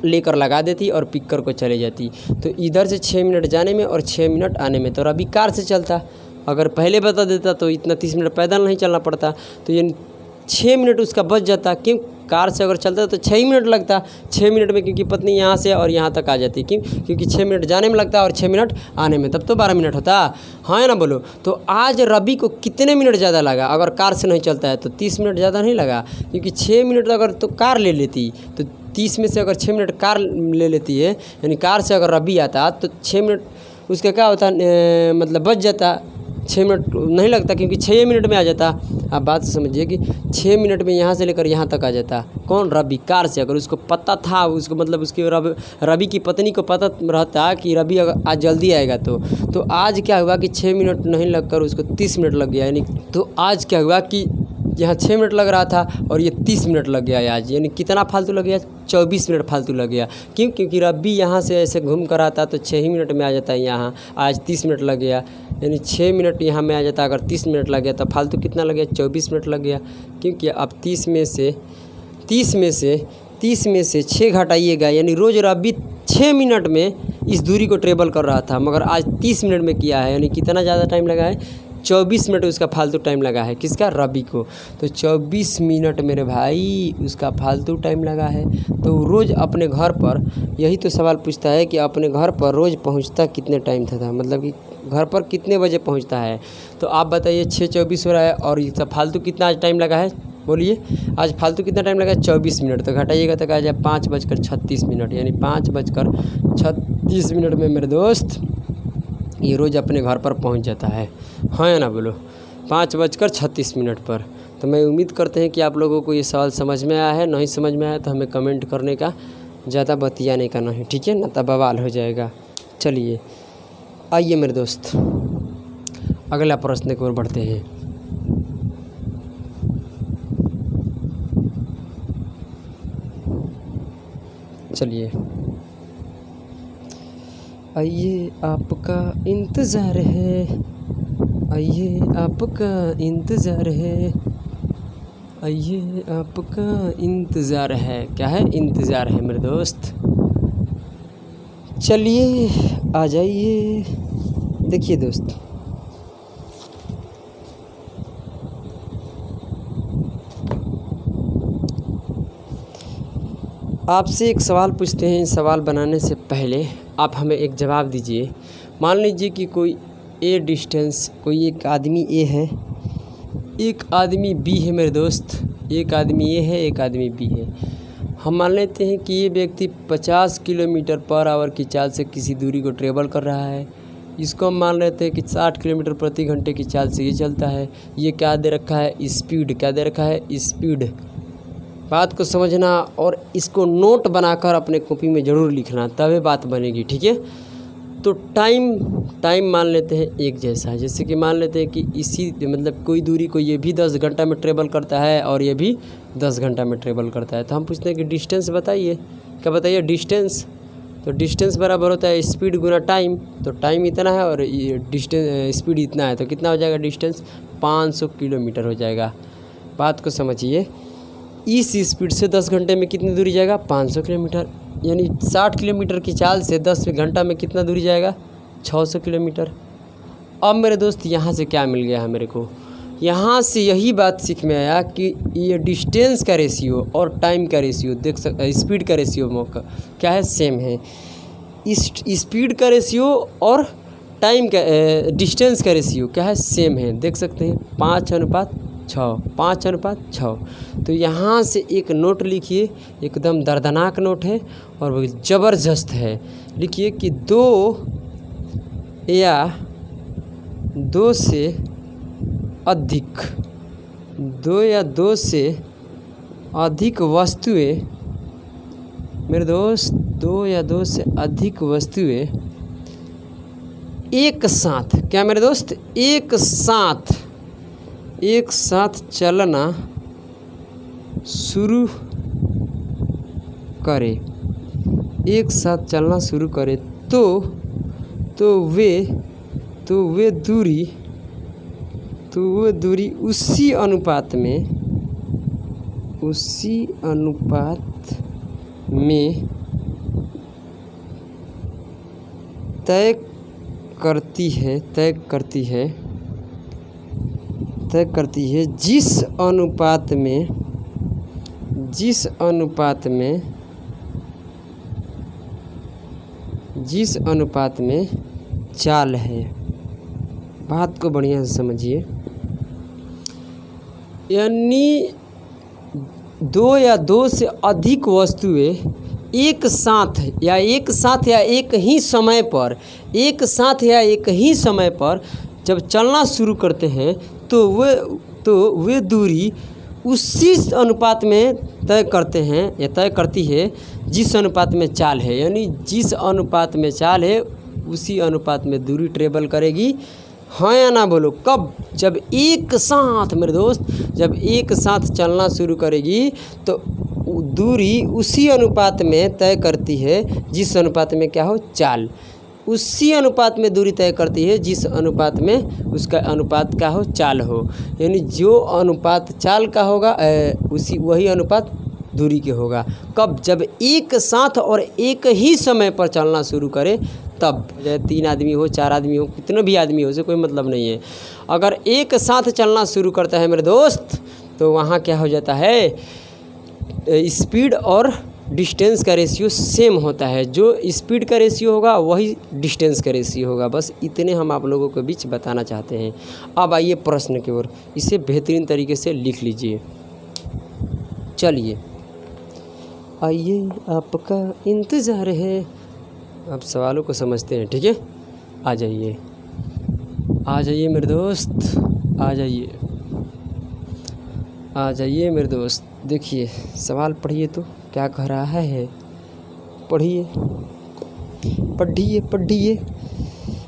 लेकर लगा देती और पिक को चले जाती। तो इधर से 6 मिनट जाने में और 6 मिनट आने में, तो रवि कार से चलता। अगर पहले बता देता तो इतना 30 मिनट पैदल नहीं चलना पड़ता, तो यानी 6 मिनट उसका बच जाता। क्यों, कार से अगर चलता तो 6 मिनट लगता, 6 मिनट में, क्योंकि पत्नी यहाँ से और यहाँ तक आ जाती। क्यों, क्योंकि 6 मिनट जाने में लगता और 6 मिनट आने में, तब तो 12 मिनट होता, हाँ या ना बोलो। तो आज रवि को कितने मिनट ज़्यादा लगा, अगर कार से नहीं चलता है तो 30 मिनट ज़्यादा नहीं लगा, क्योंकि 6 मिनट अगर तो कार ले लेती, तो 30 में से अगर 6 मिनट कार ले लेती है, यानी कार से अगर रवि आता तो 6 मिनट उसका क्या होता, मतलब बच जाता, 6 मिनट नहीं लगता, क्योंकि 6 मिनट में आ जाता। आप बात समझिए कि 6 मिनट में यहाँ से लेकर यहाँ तक आ जाता। कौन, रवि, कार से। अगर उसको पता था, उसको मतलब उसकी रवि की पत्नी को पता रहता कि रवि अगर आज जल्दी आएगा, तो आज क्या हुआ कि 6 मिनट नहीं लगकर उसको 30 मिनट लग गया। यानी तो आज क्या हुआ कि यहाँ 6 मिनट लग रहा था और ये 30 मिनट लग गया आज, यानी कितना फालतू लग गया, 24 मिनट फालतू लग गया। क्यों, क्योंकि रवि यहाँ से ऐसे घूम कर आता तो 6 ही मिनट में आ जाता है, यहाँ आज 30 मिनट लग गया, यानी 6 मिनट यहाँ में आ जाता। अगर 30 मिनट लग गया तो फालतू कितना लग गया, 24 मिनट लग गया। क्योंकि अब 30 में से 6 घटाइएगा, यानी रोज़ रवि 6 मिनट में इस दूरी को ट्रेवल कर रहा था, मगर आज 30 मिनट में किया है, यानी कितना ज़्यादा टाइम लगा है, 24 मिनट उसका फालतू टाइम लगा है। किसका, रवि को। तो 24 मिनट मेरे भाई उसका फालतू टाइम लगा है। तो रोज़ अपने घर पर, यही तो सवाल पूछता है कि अपने घर पर रोज़ पहुंचता कितने टाइम था, मतलब कि घर पर कितने बजे पहुंचता है। तो आप बताइए, 6:24 हो रहा है और इसका फालतू कितना आज टाइम लगा है, बोलिए आज फालतू कितना टाइम लगा है, 24 मिनट। तो घटाइएगा तो आ जाए 5:36, यानी 5:36 में मेरे दोस्त ये रोज़ अपने घर पर पहुंच जाता है, हाँ या ना बोलो, 5:36 पर। तो मैं उम्मीद करते हैं कि आप लोगों को ये सवाल समझ में आया है। नहीं समझ में आया तो हमें कमेंट करने का, ज़्यादा बतियाने का नहीं, ठीक है ना, तब बवाल हो जाएगा। चलिए आइए मेरे दोस्त, अगला प्रश्न की ओर बढ़ते हैं। चलिए, आइए आपका इंतज़ार है, आइए आपका इंतज़ार है, आइए आपका इंतज़ार है। क्या है, इंतज़ार है मेरे दोस्त। चलिए आ जाइए। देखिए दोस्त, आपसे एक सवाल पूछते हैं। सवाल बनाने से पहले आप हमें एक जवाब दीजिए। मान लीजिए कि कोई ए डिस्टेंस, कोई एक आदमी ए है, एक आदमी बी है मेरे दोस्त, एक आदमी ए है, एक आदमी बी है। हम मान लेते हैं कि ये व्यक्ति 50 किलोमीटर पर आवर की चाल से किसी दूरी को ट्रेवल कर रहा है। इसको हम मान लेते हैं कि 60 किलोमीटर प्रति घंटे की चाल से ये चलता है। ये क्या दे रखा है, स्पीड। क्या दे रखा है, स्पीड। बात को समझना और इसको नोट बनाकर अपने कॉपी में ज़रूर लिखना, तभी बात बनेगी, ठीक है। तो टाइम मान लेते हैं एक जैसा, जैसे कि मान लेते हैं कि इसी मतलब कोई दूरी को ये भी 10 घंटा में ट्रेवल करता है और ये भी 10 घंटा में ट्रेवल करता है। तो हम पूछते हैं कि डिस्टेंस बताइए। क्या बताइए, डिस्टेंस। तो डिस्टेंस बराबर होता है स्पीड गुना टाइम, तो टाइम इतना है और ये डिस्टेंस स्पीड इतना है, तो कितना हो जाएगा डिस्टेंस 500 किलोमीटर हो जाएगा। बात को समझिए, इस स्पीड से 10 घंटे में कितनी दूरी जाएगा 500 किलोमीटर, यानी 60 किलोमीटर की चाल से 10 घंटा में कितना दूरी जाएगा 600 किलोमीटर। अब मेरे दोस्त यहाँ से क्या मिल गया है मेरे को, यहाँ से यही बात सीख में आया कि ये डिस्टेंस का रेशियो और टाइम का रेशियो देख स्पीड का रेशियो मौका क्या है, सेम है। इस स्पीड का रेशियो और टाइम का डिस्टेंस का रेशियो क्या है, सेम है। देख सकते हैं 5:6, 5:6। तो यहाँ से एक नोट लिखिए, एकदम दर्दनाक नोट है और वो ज़बरदस्त है। लिखिए कि दो या दो से अधिक वस्तुएं मेरे दोस्त, 2 या 2 से अधिक वस्तुएं एक साथ, क्या मेरे दोस्त, एक साथ चलना शुरू करे, एक साथ चलना शुरू करे तो वे दूरी उसी अनुपात में तय करती है जिस अनुपात में चाल है। बात को बढ़िया से समझिए, यानी 2 या 2 से अधिक वस्तुएं एक साथ या एक ही समय पर जब चलना शुरू करते हैं तो वे दूरी उसी अनुपात में तय करती है जिस अनुपात में चाल है, यानी जिस अनुपात में चाल है उसी अनुपात में दूरी ट्रेवल करेगी। हाँ या ना बोलो, कब, जब एक साथ मेरे दोस्त, जब एक साथ चलना शुरू करेगी तो दूरी उसी अनुपात में तय करती है जिस अनुपात में क्या हो, चाल। उसी अनुपात में दूरी तय करती है जिस अनुपात में उसका अनुपात क्या हो, चाल हो। यानी जो अनुपात चाल का होगा वही अनुपात दूरी के होगा। कब, जब एक साथ और एक ही समय पर चलना शुरू करे तब। 3 आदमी हो, 4 आदमी हो, कितने भी आदमी हो, उसे कोई मतलब नहीं है। अगर एक साथ चलना शुरू करता है मेरे दोस्त तो वहाँ क्या हो जाता है, स्पीड और डिस्टेंस का रेशियो सेम होता है। जो स्पीड का रेशियो होगा वही डिस्टेंस का रेशियो होगा। बस इतने हम आप लोगों के बीच बताना चाहते हैं। अब आइए प्रश्न की ओर, इसे बेहतरीन तरीके से लिख लीजिए। चलिए, आइए आपका इंतज़ार है। आप सवालों को समझते हैं, ठीक है। आ जाइए मेरे दोस्त, आ जाइए मेरे दोस्त। देखिए सवाल पढ़िए तो क्या कह रहा है, पढ़िए।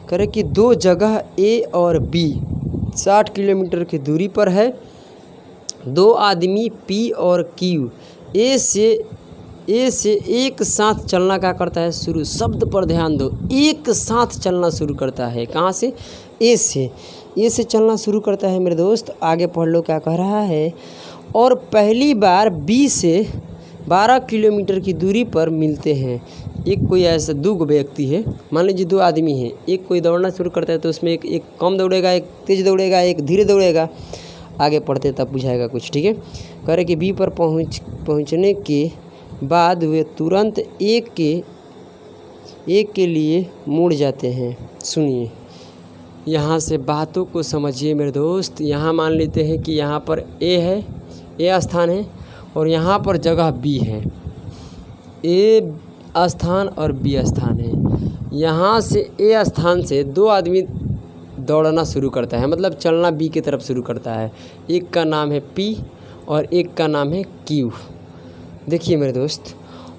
करे कि 2 जगह ए और बी 60 किलोमीटर की दूरी पर है। 2 आदमी पी और क्यू ए से एक साथ चलना क्या करता है, शुरू। शब्द पर ध्यान दो, एक साथ चलना शुरू करता है। कहाँ से, ए से चलना शुरू करता है मेरे दोस्त। आगे पढ़ लो क्या कह रहा है। और पहली बार बी से 12 किलोमीटर की दूरी पर मिलते हैं। एक कोई ऐसा 2 व्यक्ति है, मान लीजिए 2 आदमी हैं। एक कोई दौड़ना शुरू करता है तो उसमें एक कम दौड़ेगा, एक तेज़ दौड़ेगा, एक धीरे दौड़ेगा। आगे पढ़ते तब बुझाएगा कुछ, ठीक है। कह रहे कि बी पर पहुंचने के बाद वे तुरंत एक के लिए मुड़ जाते हैं। सुनिए, यहाँ से बातों को समझिए मेरे दोस्त। यहाँ मान लेते हैं कि यहाँ पर ए स्थान है और यहाँ पर जगह बी है। ए स्थान और बी स्थान है। यहाँ से ए स्थान से 2 आदमी दौड़ना शुरू करता है, मतलब चलना बी की तरफ शुरू करता है। एक का नाम है पी और एक का नाम है क्यू। देखिए मेरे दोस्त,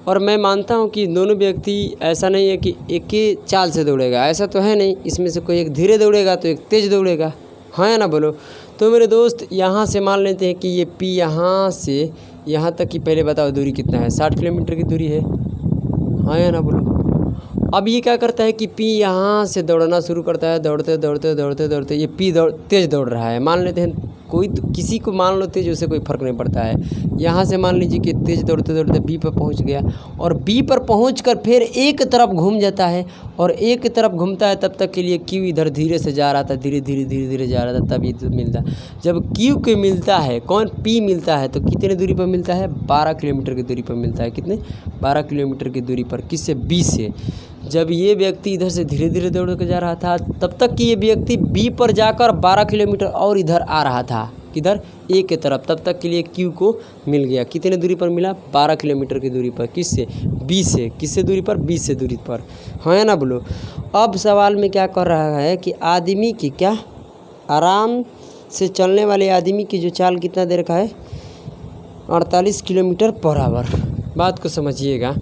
और मैं मानता हूँ कि दोनों व्यक्ति, ऐसा नहीं है कि एक ही चाल से दौड़ेगा, ऐसा तो है नहीं। इसमें से कोई एक धीरे दौड़ेगा तो एक तेज़ दौड़ेगा। हाँ या ना बोलो। तो मेरे दोस्त यहाँ से मान लेते हैं कि ये पी यहाँ से यहाँ तक की, पहले बताओ दूरी कितना है, 60 किलोमीटर की दूरी है। हाँ या ना बोलो। अब ये क्या करता है कि पी यहाँ से दौड़ना शुरू करता है, दौड़ते दौड़ते दौड़ते दौड़ते ये पी तेज़ दौड़ रहा है। मान लेते हैं कोई किसी को मान लो तेज, उससे कोई फ़र्क नहीं पड़ता है। यहाँ से मान लीजिए कि तेज़ दौड़ते दौड़ते बी पर पहुँच गया और बी पर पहुँचकर फिर एक तरफ घूम जाता है और एक तरफ घूमता है तब तक के लिए क्यू इधर धीरे से जा रहा था, धीरे धीरे जा रहा था, तब ये तो मिलता है। जब क्यू को मिलता है, कौन पी मिलता है, तो कितने दूरी पर मिलता है, 12 किलोमीटर की दूरी पर मिलता है। कितने, 12 किलोमीटर की दूरी पर। किससे, बी से। जब ये व्यक्ति इधर से धीरे धीरे दौड़ कर जा रहा था तब तक कि ये व्यक्ति बी पर जाकर 12 किलोमीटर और इधर आ रहा था, किधर, ए के तरफ। तब तक के लिए क्यू को मिल गया। कितने दूरी पर मिला, 12 किलोमीटर की दूरी पर। किससे, बी से। किससे दूरी पर, बी से दूरी पर। हाँ या ना बोलो। अब सवाल में क्या कर रहा है कि आदमी की, क्या, आराम से चलने वाले आदमी की जो चाल कितना दे रखा है, 48 किलोमीटर पर आवर। बात को समझिएगा,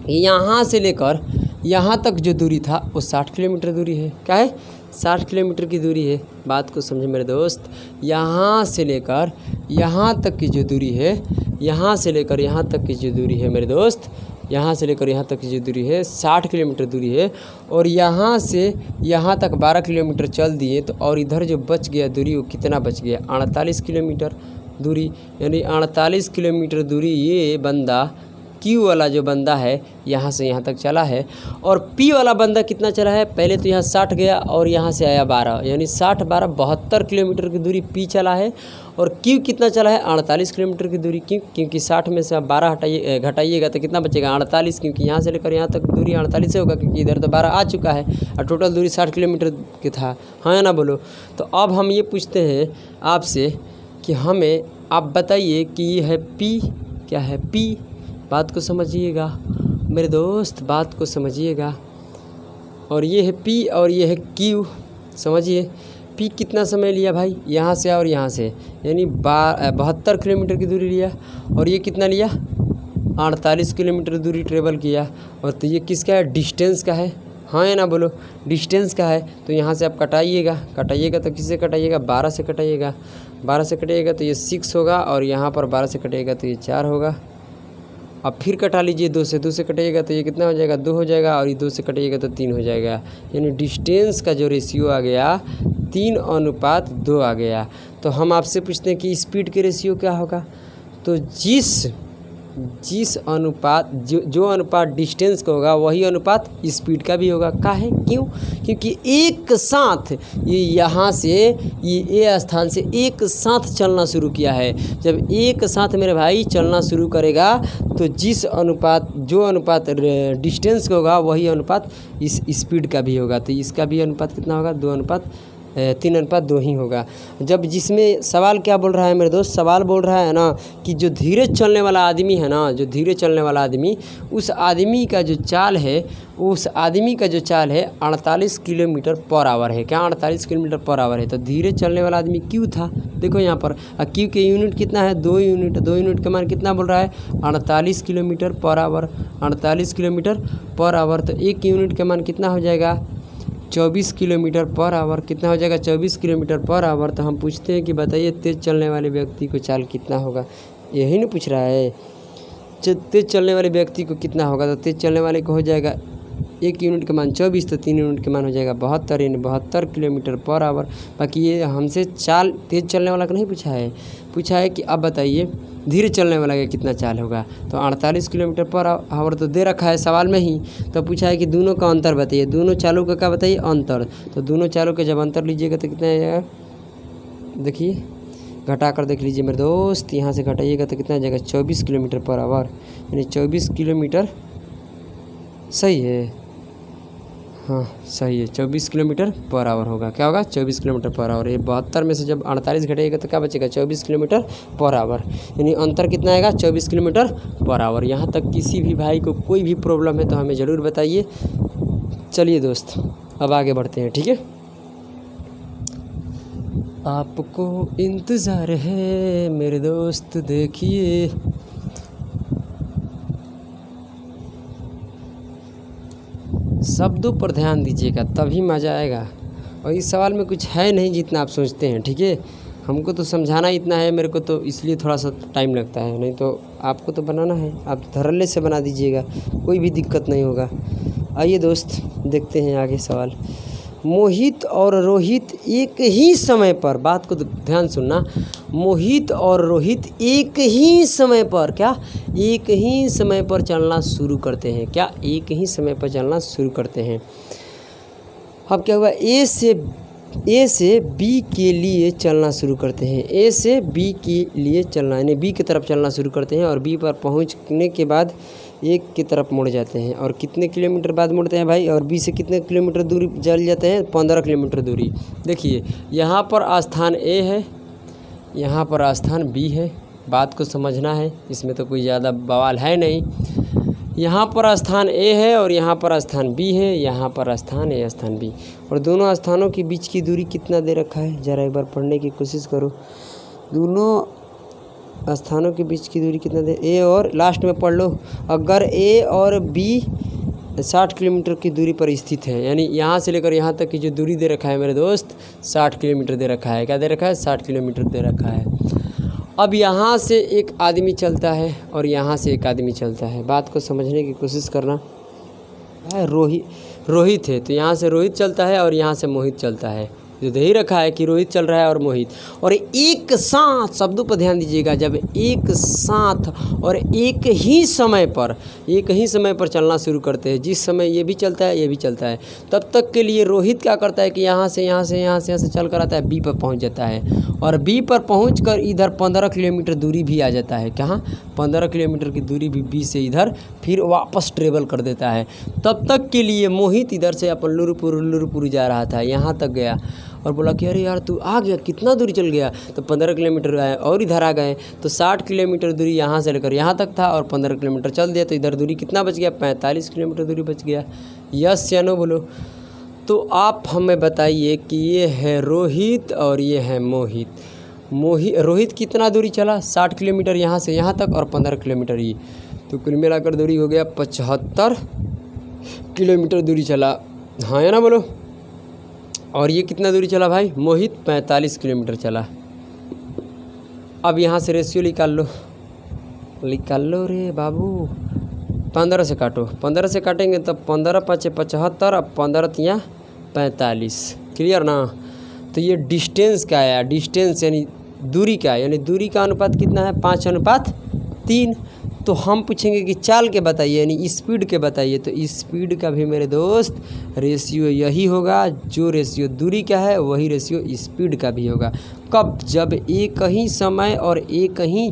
यहाँ से लेकर यहाँ तक जो दूरी था वो 60 किलोमीटर दूरी है। क्या है, 60 किलोमीटर की दूरी है। बात को समझे मेरे दोस्त। यहाँ से लेकर यहाँ तक की जो दूरी है, यहाँ से लेकर यहाँ तक की जो दूरी है मेरे दोस्त, यहाँ से लेकर यहाँ तक की जो दूरी है 60 किलोमीटर दूरी है। और यहाँ से यहाँ तक 12 किलोमीटर चल दिए तो और इधर जो बच गया दूरी वो कितना बच गया, 48 किलोमीटर दूरी। यानी 48 किलोमीटर दूरी ये बंदा, क्यू वाला जो बंदा है, यहाँ से यहाँ तक चला है। और पी वाला बंदा कितना चला है, पहले तो यहाँ 60 गया और यहाँ से आया 12, यानी 60 12 72 किलोमीटर की दूरी पी चला है। और क्यू कितना चला है, 48 किलोमीटर की दूरी। क्यों, क्योंकि 60 में से आप 12 घटाइएगा तो कितना बचेगा, 48। क्योंकि यहाँ से लेकर यहाँ तक दूरी 48 से होगा, क्योंकि इधर तो 12 आ चुका है और टोटल दूरी 60 किलोमीटर की था। हाँ या ना बोलो। तो अब हम ये पूछते हैं आपसे कि हमें आप बताइए कि ये है पी, क्या है, पी। बात को समझिएगा मेरे दोस्त, बात को समझिएगा। और ये है पी और ये है क्यू, समझिए। पी कितना समय लिया भाई, यहाँ से और यहाँ से, यानी 72 किलोमीटर की दूरी लिया। और ये कितना लिया, 48 किलोमीटर दूरी ट्रेवल किया। और तो ये किसका है, डिस्टेंस का है। हाँ या ना बोलो, डिस्टेंस का है। तो यहाँ से आप कटाइएगा तो किससे कटाइएगा, 12 से कटाइएगा। 12 से कटाइएगा तो ये 6 होगा और यहाँ पर 12 से कटाइएगा तो ये 4 होगा। अब फिर कटा लीजिए 2 से कटाइएगा तो ये कितना हो जाएगा, 2 हो जाएगा। और ये 2 से कटाइएगा तो 3 हो जाएगा। यानी डिस्टेंस का जो रेशियो आ गया 3:2 आ गया। तो हम आपसे पूछते हैं कि स्पीड के रेशियो क्या होगा। तो जिस अनुपात जो अनुपात डिस्टेंस का होगा वही अनुपात स्पीड का भी होगा। काहे, क्यों, क्योंकि एक साथ ये यहाँ से ये ए स्थान से एक साथ चलना शुरू किया है। जब एक साथ मेरे भाई चलना शुरू करेगा तो जो अनुपात डिस्टेंस का होगा वही अनुपात इस स्पीड का भी होगा। तो इसका भी अनुपात कितना होगा, 3:2 ही होगा। जब जिसमें सवाल क्या बोल रहा है मेरे दोस्त, सवाल बोल रहा है ना कि जो धीरे चलने वाला आदमी है ना, जो धीरे चलने वाला आदमी, उस आदमी का जो चाल है 48 किलोमीटर पर आवर है। क्या, 48 किलोमीटर पर आवर है। तो धीरे चलने वाला आदमी क्यू था। देखो यहाँ पर क्यू के यूनिट कितना है, 2 यूनिट। 2 यूनिट का मान कितना बोल रहा है, 48 kilometre per hour. 48 kilometre per hour. तो 1 यूनिट का मान कितना हो जाएगा, 24 किलोमीटर पर आवर। कितना हो जाएगा, 24 किलोमीटर पर आवर। तो हम पूछते हैं कि बताइए तेज़ चलने वाले व्यक्ति को चाल कितना होगा। यही नहीं पूछ रहा है, तेज़ चलने वाले व्यक्ति को कितना होगा। तो तेज़ चलने वाले को हो जाएगा 1 यूनिट का मान 24, तो 3 यूनिट का मान हो जाएगा 72, यानी 72 किलोमीटर पर आवर। बाकी ये हमसे चाल तेज़ चलने वाला का नहीं पूछा है कि अब बताइए धीरे चलने वाला का कितना चाल होगा। तो 48 किलोमीटर पर आवर तो दे रखा है सवाल में ही। तो पूछा है कि दोनों का अंतर बताइए, दोनों चालों का क्या बताइए, अंतर। तो दोनों चालों का जब अंतर लीजिएगा तो कितना आ जाएगा, देखिए घटा कर देख लीजिए मेरे दोस्त। यहाँ से घटाइएगा तो कितना आ जाएगा, 24 किलोमीटर पर आवर। यानी 24 किलोमीटर, सही है, हाँ सही है, 24 किलोमीटर पर आवर होगा। क्या होगा, 24 किलोमीटर पर आवर। ये 72 में से जब 48 घटेगा तो क्या बचेगा, 24 किलोमीटर पर आवर। यानी अंतर कितना आएगा, 24 किलोमीटर पर आवर। यहाँ तक किसी भी भाई को कोई भी प्रॉब्लम है तो हमें ज़रूर बताइए। चलिए दोस्त अब आगे बढ़ते हैं, ठीक है। आपको इंतज़ार है मेरे दोस्त, देखिए शब्दों पर ध्यान दीजिएगा तभी मज़ा आएगा। और इस सवाल में कुछ है नहीं जितना आप सोचते हैं, ठीक है। हमको तो समझाना इतना है मेरे को, तो इसलिए थोड़ा सा टाइम लगता है। नहीं तो आपको तो बनाना है, आप धड़ल्ले से बना दीजिएगा, कोई भी दिक्कत नहीं होगा। आइए दोस्त देखते हैं आगे सवाल। मोहित और रोहित एक ही समय पर, बात को ध्यान सुनना, मोहित और रोहित एक ही समय पर, क्या एक ही समय पर चलना शुरू करते हैं, क्या एक ही समय पर चलना शुरू करते हैं। अब क्या हुआ, ए से बी के लिए चलना शुरू करते हैं, ए से बी के लिए चलना यानी बी की तरफ चलना शुरू करते हैं और बी पर पहुंचने के बाद एक की तरफ मुड़ जाते हैं। और कितने किलोमीटर बाद मुड़ते हैं भाई, और बी से कितने किलोमीटर दूरी चल जाते हैं, 15 किलोमीटर दूरी। देखिए यहाँ पर स्थान ए है, यहाँ पर स्थान बी है, बात को समझना है, इसमें तो कोई ज़्यादा बवाल है नहीं। यहाँ पर स्थान ए है और यहाँ पर स्थान बी है, यहाँ पर स्थान ए स्थान बी, और दोनों स्थानों के बीच की दूरी कितना दे रखा है, ज़रा एक बार पढ़ने की कोशिश करो। दोनों स्थानों के बीच की दूरी कितना दे, ए और लास्ट में पढ़ लो, अगर ए और बी 60 किलोमीटर की दूरी पर स्थित है, यानी यहाँ से लेकर यहाँ तक की जो दूरी दे रखा है मेरे दोस्त 60 किलोमीटर दे रखा है। क्या दे रखा है, 60 किलोमीटर दे रखा है। अब यहाँ से एक आदमी चलता है और यहाँ से एक आदमी चलता है, बात को समझने की कोशिश करना है। रोहित है तो यहाँ से रोहित चलता है और यहाँ से मोहित चलता है, जो दे ही रखा है कि रोहित चल रहा है और मोहित, और एक साथ, शब्दों पर ध्यान दीजिएगा, जब एक साथ और एक ही समय पर चलना शुरू करते हैं, जिस समय ये भी चलता है ये भी चलता है, तब तक के लिए रोहित क्या करता है कि यहाँ से चल कर आता है, बी पर पहुँच जाता है, और बी पर पहुँच कर इधर 15 किलोमीटर दूरी भी आ जाता है। कहाँ, 15 किलोमीटर की दूरी भी बी से इधर फिर वापस ट्रेवल कर देता है। तब तक के लिए मोहित इधर से अपन लुरुपुर जा रहा था, यहाँ तक गया और बोला कि अरे यार तू आ गया, कितना दूरी चल गया, तो 15 किलोमीटर आए और इधर आ गए, तो 60 किलोमीटर दूरी यहाँ से लेकर यहाँ तक था और 15 किलोमीटर चल दिया, तो इधर दूरी कितना बच गया, 45 किलोमीटर दूरी बच गया। यस या नो बोलो। तो आप हमें बताइए कि ये है रोहित और ये है मोहित। रोहित कितना दूरी चला, 60 किलोमीटर यहाँ से यहाँ तक और 15 किलोमीटर ये, तो कुल मिलाकर दूरी हो गया 75 किलोमीटर दूरी चला, हाँ या ना बोलो। और ये कितना दूरी चला भाई, मोहित 45 किलोमीटर चला। अब यहाँ से रेशियो निकाल लो रे बाबू, 15 से काटो, 15 से काटेंगे तो 15 × 5 = 75 और 15 × 3 = 45, क्लियर ना। तो ये डिस्टेंस का आया, डिस्टेंस यानी दूरी का, यानी दूरी का अनुपात कितना है, 5:3। तो हम पूछेंगे कि चाल के बताइए, यानी स्पीड के बताइए, तो स्पीड का भी मेरे दोस्त रेशियो यही होगा, जो रेशियो दूरी का है वही रेशियो स्पीड का भी होगा। कब, जब एक ही समय और एक ही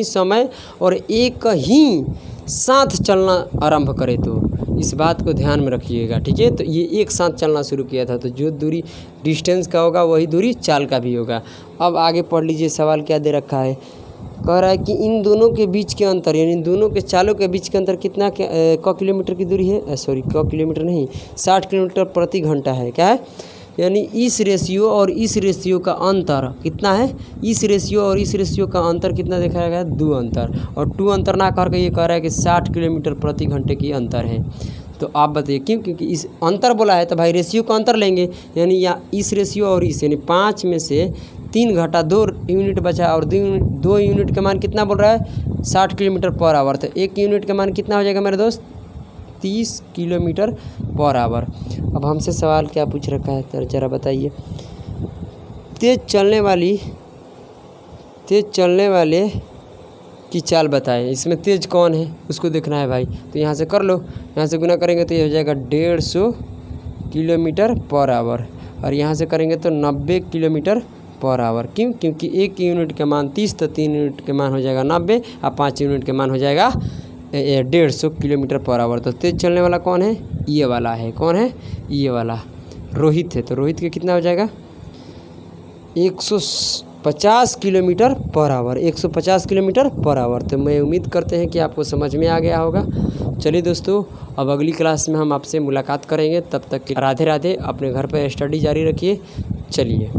समय और एक ही साथ चलना आरंभ करे, तो इस बात को ध्यान में रखिएगा, ठीक है। तो ये एक साथ चलना शुरू किया था, तो जो दूरी डिस्टेंस का होगा वही दूरी चाल का भी होगा। अब आगे पढ़ लीजिए, सवाल क्या दे रखा है, कह रहा है कि इन दोनों के बीच के अंतर, यानी दोनों के चालों के बीच के अंतर कितना किलोमीटर की दूरी है, किलोमीटर नहीं, 60 किलोमीटर प्रति घंटा है। क्या है, यानी इस रेशियो और इस रेशियो का अंतर कितना है, इस रेशियो और इस रेशियो का अंतर कितना देखा गया है, 2 अंतर, और 2 अंतर ना करके ये कह रहा है कि 60 किलोमीटर प्रति घंटे की अंतर है। तो आप बताइए क्यों, क्योंकि इस अंतर बोला है तो भाई रेशियो का अंतर लेंगे, यानी या इस रेशियो और इस, यानी 5 में से 3 घटा 2 यूनिट बचा, और 2 यूनिट का मान कितना बोल रहा है, 60 किलोमीटर पर आवर, तो 1 यूनिट का मान कितना हो जाएगा मेरे दोस्त, 30 किलोमीटर पर आवर। अब हमसे सवाल क्या पूछ रखा है, तो ज़रा बताइए, तेज़ चलने वाले की चाल बताएं, इसमें तेज़ कौन है उसको देखना है भाई। तो यहाँ से कर लो, यहाँ से गुना करेंगे तो ये हो जाएगा 150 किलोमीटर पर आवर, और यहाँ से करेंगे तो 90 किलोमीटर पर आवर। क्यों, क्योंकि 1 यूनिट का मान 30, तो 3 यूनिट के मान हो जाएगा 90, और 5 यूनिट के मान हो जाएगा 150 किलोमीटर पर आवर। तो तेज़ चलने वाला कौन है, ये वाला है, कौन है, ये वाला रोहित है। तो रोहित का कितना हो जाएगा, 150 kilometre per hour, 150 kilometre per hour. तो मैं उम्मीद करते हैं कि आपको समझ में आ गया होगा। चलिए दोस्तों, अब अगली क्लास में हम आपसे मुलाकात करेंगे, तब तक राधे राधे, अपने घर पर स्टडी जारी रखिए। चलिए।